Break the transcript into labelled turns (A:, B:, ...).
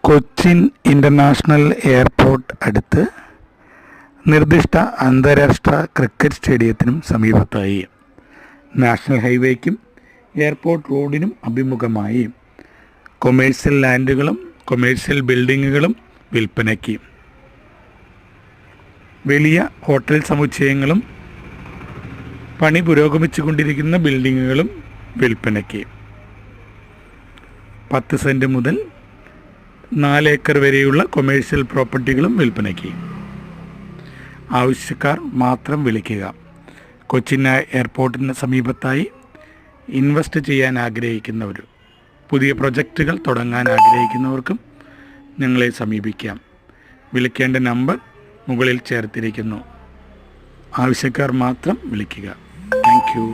A: Cochin international airport അടുത്ത് നിർദ്ദിഷ്ട അന്താരാഷ്ട്ര ക്രിക്കറ്റ് സ്റ്റേഡിയത്തിനും സമീപത്തായി നാഷണൽ ഹൈവേക്കും എയർപോർട്ട് റോഡിനും അഭിമുഖമായി കൊമേഴ്സ്യൽ ലാൻഡുകളും കൊമേഴ്സ്യൽ ബിൽഡിങ്ങുകളും വിൽപ്പനയ്ക്ക്. വലിയ ഹോട്ടൽ സമുച്ചയങ്ങളും പണി പുരോഗമിച്ചുകൊണ്ടിരിക്കുന്ന ബിൽഡിങ്ങുകളും വിൽപ്പനയ്ക്ക്. 10 സെൻറ്റ് മുതൽ 4 ഏക്കർ വരെയുള്ള കൊമേഴ്സ്യൽ പ്രോപ്പർട്ടികളും വിൽപ്പനയ്ക്ക്. ആവശ്യക്കാർ മാത്രം വിളിക്കുക. കൊച്ചിൻ എയർപോർട്ടിന് സമീപത്തായി ഇൻവെസ്റ്റ് ചെയ്യാൻ ആഗ്രഹിക്കുന്നവർ, പുതിയ പ്രൊജക്റ്റുകൾ തുടങ്ങാൻ ആഗ്രഹിക്കുന്നവർക്കും ഞങ്ങളെ സമീപിക്കാം. വിളിക്കേണ്ട നമ്പർ മുകളിൽ ചേർത്തിരിക്കുന്നു. ആവശ്യക്കാർ മാത്രം വിളിക്കുക. Thank you.